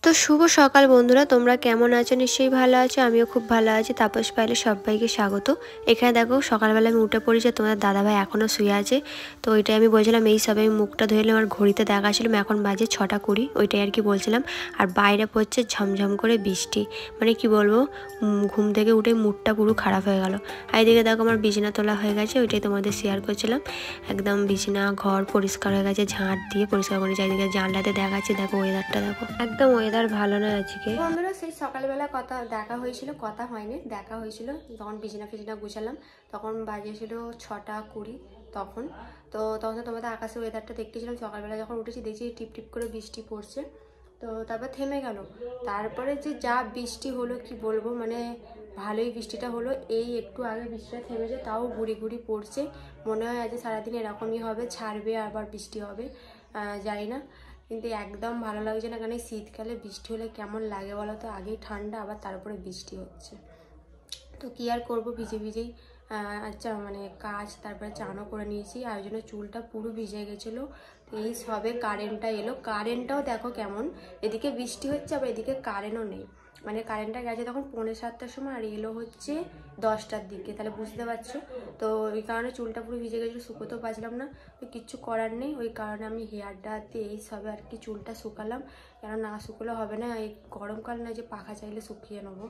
তো শুভ সকাল বন্ধুরা, তোমরা কেমন আছো? নিশ্চয়ই ভালো আছো, আমিও খুব ভালো আছি। তাপস পাইলে সবাইকে স্বাগত। এখানে দেখো সকালবেলা আমি উঠে পড়েছি, তোমাদের দাদাভাই এখনও শুয়ে আছে। তো ওইটাই আমি বলছিলাম, এই সবে আমি মুখটা ধুয়ে আমার ঘড়িতে দেখাছিলাম এখন বাজে 6:20, ওইটাই আর কি বলছিলাম। আর বাইরে পড়ছে ঝমঝম করে বৃষ্টি, মানে কি বলবো, ঘুম থেকে উঠে মুডটা পুরো খারাপ হয়ে গেল। আর এদিকে দেখো আমার বিছানা তোলা হয়ে গেছে, ওইটাই তোমাদের শেয়ার করছিলাম। একদম বিছানা ঘর পরিষ্কার হয়ে গেছে, ঝাঁট দিয়ে পরিষ্কার করে চারিদিকে জানলাতে দেখাচ্ছি। দেখো ওয়েদারটা দেখো, একদম ওয়েদার ভালো নয় আজকে। বন্ধুরা সেই সকালবেলা দেখা হয়েছিল, কথা হয়নি, দেখা হয়েছিল তখন বিছানা গুছালাম, তখন বাজেছিল 6:20 তখন। তখন তোমাদের আকাশে ওয়েদারটা দেখতেছিলাম। সকালবেলা যখন উঠেছি দেখছি টিপ টিপ করে বৃষ্টি পড়ছে, তো তারপর থেমে গেল। তারপরে যে যা বৃষ্টি হলো কি বলবো, মানে ভালোই বৃষ্টিটা হলো। এই একটু আগে বৃষ্টিটা থেমেছে, তাও গুড়ি গুড়ি পড়ছে। মনে হয় আজ সারাদিন এরকমই হবে, ছাড়বে আবার বৃষ্টি হবে, জানি না। কিন্তু একদম ভালো লাগছে না, কারণ এই শীতকালে বৃষ্টি হলে কেমন লাগে বলো তো? আগেই ঠান্ডা, আবার তারপরে বৃষ্টি হচ্ছে, তো কী আর করবো, ভিজে ভিজেই আচ্ছা মানে কাজ, তারপরে চানও করে নিয়েছি। আর জন্য চুলটা পুরো ভিজে গেছিলো। এই সবে কারেন্টটা এলো, কারেন্টটাও দেখো কেমন, এদিকে বৃষ্টি হচ্ছে আবার এদিকে কারেন্টও নেই। মানে কারেন্টটা গেছে তখন 6:45-র সময়, আর এলো হচ্ছে 10টার দিকে, তাহলে বুঝতে পারছো। তো ওই কারণে চুলটা পুরো ভিজে গেছিলো, শুকোতেও পারছিলাম না। তো কিচ্ছু করার নেই, ওই কারণে আমি হেয়ার ড্রায়ার দিয়ে এই সবে আর কি চুলটা শুকালাম। কেন না শুকোলে হবে না, এই গরমকাল না যে পাখা চাইলে শুকিয়ে নেবো,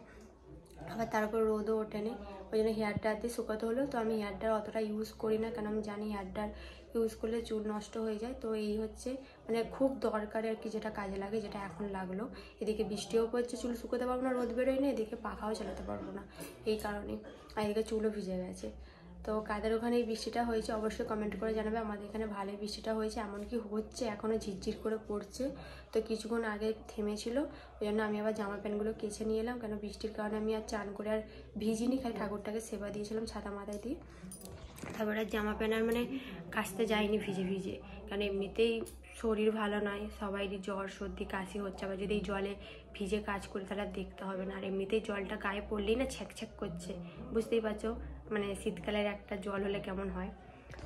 আবার তারপর রোদও ওঠেনি, ওই জন্য হেয়ার ড্রায়ার দিয়ে শুকাতে হলো। তো আমি হেয়ার ড্রায়ার অতটা ইউজ করি না, কারণ আমি জানি হেয়ার ড্রায়ার ইউজ করলে চুল নষ্ট হয়ে যায়। তো এই হচ্ছে মানে খুব দরকারি আর কি, যেটা কাজে লাগে, যেটা এখন লাগলো। এদিকে বৃষ্টিও পড়ছে, চুল শুকোতে পারবো না, রোদ বেরোয় না, এদিকে পাখাও চালাতে পারবো না, এই কারণে। আর এদিকে চুলও ভিজে গেছে। তো কাদের ওখানে এই বৃষ্টিটা হয়েছে অবশ্যই কমেন্ট করে জানাবে। আমাদের এখানে ভালোই বৃষ্টিটা হয়েছে, এমনকি হচ্ছে এখনও ঝিরঝির করে পড়ছে। তো কিছুক্ষণ আগে থেমেছিল, ওই জন্য আমি আবার জামা প্যান্টগুলো কেচে নিয়ে এলাম, কেন বৃষ্টির কারণে আমি আর চান করে আর ভিজিনি, খালি ঠাকুরটাকে সেবা দিয়েছিলাম ছাতা মাথায় দিয়ে। তারপরে জামা প্যান্ট আর মানে কাচতে যাইনি ভিজে ভিজে, কারণ এমনিতেই শরীর ভালো নয়, সবাইরই জ্বর সর্দি কাশি হচ্ছে। আবার যদি এই জলে ভিজে কাজ করি তাহলে দেখতে হবে না। আর এমনিতেই জলটা গায়ে পড়লেই না ছ্যাঁক করছে, বুঝতেই পারছো, মানে শীতকালের একটা জল হলে কেমন হয়।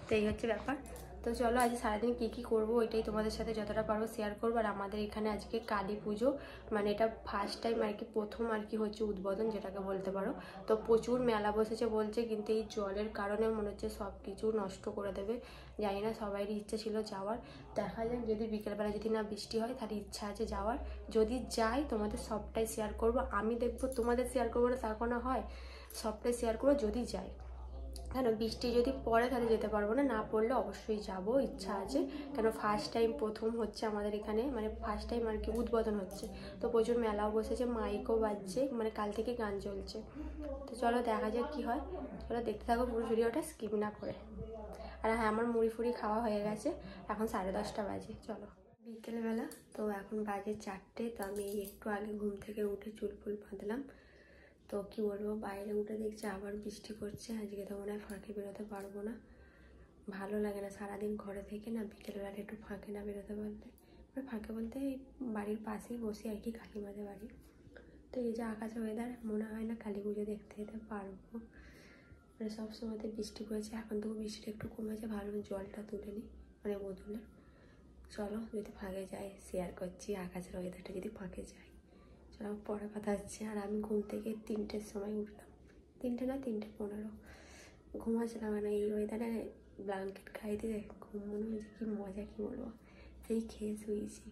তো এই হচ্ছে ব্যাপার। তো চলো আজ সারাদিন কী করবো ওইটাই তোমাদের সাথে যতটা পারবো শেয়ার করবো। আর আমাদের এখানে আজকে কালী পুজো, মানে এটা ফার্স্ট টাইম আর কি, প্রথম আর কি হচ্ছে উদ্বোধন যেটাকে বলতে পারো। তো প্রচুর মেলা বসেছে বলছে, কিন্তু এই জলের কারণে মনে হচ্ছে সব কিছু নষ্ট করে দেবে। জানি না, সবারই ইচ্ছা ছিল যাওয়ার, দেখা যাক। যদি বিকেলবেলা যদি না বৃষ্টি হয় তাহলে ইচ্ছা আছে যাওয়ার। যদি যাই তোমাদের সবটাই শেয়ার করবো, আমি দেখবো, তোমাদের শেয়ার করবো না তার কোনো হয়, সবটাই শেয়ার করবো যদি যাই। কেন বৃষ্টি যদি পড়ে তাহলে যেতে পারবো না, না পড়লে অবশ্যই যাব, ইচ্ছা আছে। কেন ফার্স্ট টাইম প্রথম হচ্ছে আমাদের এখানে, মানে ফার্স্ট টাইম আর কি উদ্বোধন হচ্ছে। তো প্রচুর মেলাও বসেছে, মাইকও বাজছে, মানে কাল থেকে গান চলছে। তো চলো দেখা যাক কী হয়, চলো দেখতে থাকো পুরো ভিডিওটা স্কিপ না করে। আর হ্যাঁ, আমার মুড়ি ফুড়ি খাওয়া হয়ে গেছে, এখন 10:30 বাজে। চলো বিকেলবেলা, তো এখন বাজে 4টে। তো আমি একটু আগে ঘুম থেকে উঠে চুল ফুল বাঁধলাম। তো কী বলবো, বাইরে উঠে দেখছি আবার বৃষ্টি পড়ছে। আজকে তো মনে হয় ফাঁকে বেরোতে পারবো না, ভালো লাগে না সারাদিন ঘরে থেকে, না বিকেলবেলা একটু ফাঁকে না বেরোতে পারলে, মানে ফাঁকে বলতে বাড়ির পাশেই বসি আর কি, কাকিমাদের বাড়ি। তো এই যে আকাশে ওয়েদার, মনে হয় না কালী পুজো দেখতে যেতে পারবো, মানে সবসময়তে বৃষ্টি পড়েছে। এখন তো বৃষ্টিটা একটু কমেছে, ভালো জলটা তুলে নিই, মানে বদলে। চলো যদি ফাঁকে যায় শেয়ার করছি, আকাশের ওয়েদারটা যদি ফাঁকে যায়। চলো পরে কথা হচ্ছে। আর আমি ঘুম থেকে 3টের সময় উঠলাম, 3টে না 3:15 ঘুমাচ্ছিলাম, মানে এই ওয়েদারে ব্ল্যাঙ্কেট খাই দিয়ে ঘুম মনে হয়েছে কী মজা, কী বলবো, সেই খেয়ে শুয়েছি।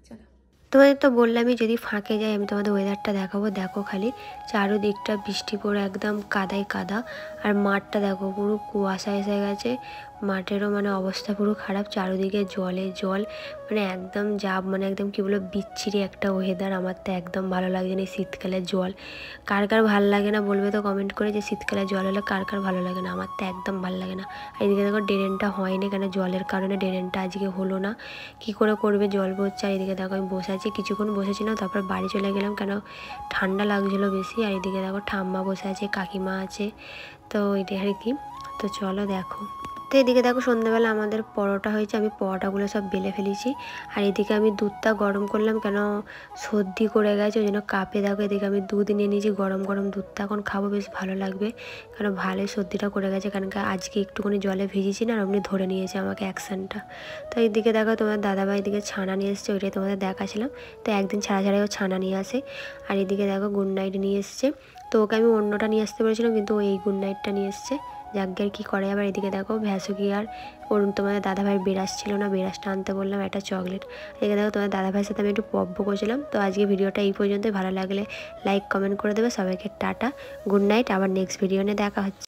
চলো তোমাদের তো বললামই যদি ফাঁকে যাই আমি তোমাদের ওয়েদারটা দেখাবো। দেখো খালি চারোদিকটা বৃষ্টি পড়ে একদম কাদায় কাদা, আর মাঠটা দেখো পুরো কুয়াশা এসে গেছে। মাঠেরও মানে অবস্থা পুরো খারাপ, চারোদিকে জলে জল, মানে একদম মানে একদম কী বলবো, বিচ্ছিরি একটা ওয়েদার। আমার তো একদম ভালো লাগছে না শীতকালের জল। কার কার ভালো লাগে না বলবে তো কমেন্ট করে, যে শীতকালে জল হলে কার কার ভালো লাগে না। আমার তো একদম ভালো লাগে না। আর এদিকে দেখো ড্রেনটা হয়নি, কেন জলের কারণে ড্রেনটা আজকে হলো না, কি করে করবে, জল পড়ছে। আর এদিকে দেখো আমি বসে আছি, কিছুক্ষণ বসেছিলাম, তারপর বাড়ি চলে গেলাম, কেন ঠান্ডা লাগছিলো বেশি। আর এদিকে দেখো ঠাম্মা বসে আছে, কাকিমা আছে, তো এটাই আর কি। তো চলো দেখো তো এদিকে দেখো সন্ধ্যাবেলা আমাদের পরোটা হয়েছে, আমি পরোটাগুলো সব বেলে ফেলেছি। আর এদিকে আমি দুধটা গরম করলাম, কেন সর্দি করে গেছে ওই জন্য কাপে দেখো এদিকে আমি দুধ নিয়ে নিয়েছি, গরম গরম দুধটা এখন খাবো, বেশ ভালো লাগবে। কারণ ভালোই সর্দিটা করে গেছে, কারণ আজকে একটুখানি জলে ভিজেছি না, আর অমনি ধরে নিয়েছে আমাকে অ্যাকশানটা। তো এইদিকে দেখো তোমার দাদাভাই এদিকে ছানা নিয়ে এসছে, ওইটাই তোমাদের দেখাছিলাম। তো একদিন ছাড়া ছাড়াই ও ছানা নিয়ে আসে। আর এদিকে দেখো গুড নাইট নিয়ে এসছে। তো ওকে আমি অন্যটা নিয়ে আসতে বলেছিলাম, কিন্তু ও এই গুড নাইটটা নিয়ে এসছে। যাজ্ঞের কী করে। আবার এদিকে দেখো ভ্যাসুকি আর অরুণ তোমাদের দাদাভাইয়ের বিরাজ ছিল না, বিরাজটা আনতে বললাম, একটা চকলেট। এদিকে দেখো তোমাদের দাদাভাইয়ের সাথে আমি একটু পব্ব করছিলাম। তো আজকে ভিডিওটা এই পর্যন্তই, ভালো লাগলে লাইক কমেন্ট করে দেবে। সবাইকে টাটা, গুড নাইট, আবার নেক্সট ভিডিও নিয়ে দেখা হচ্ছে।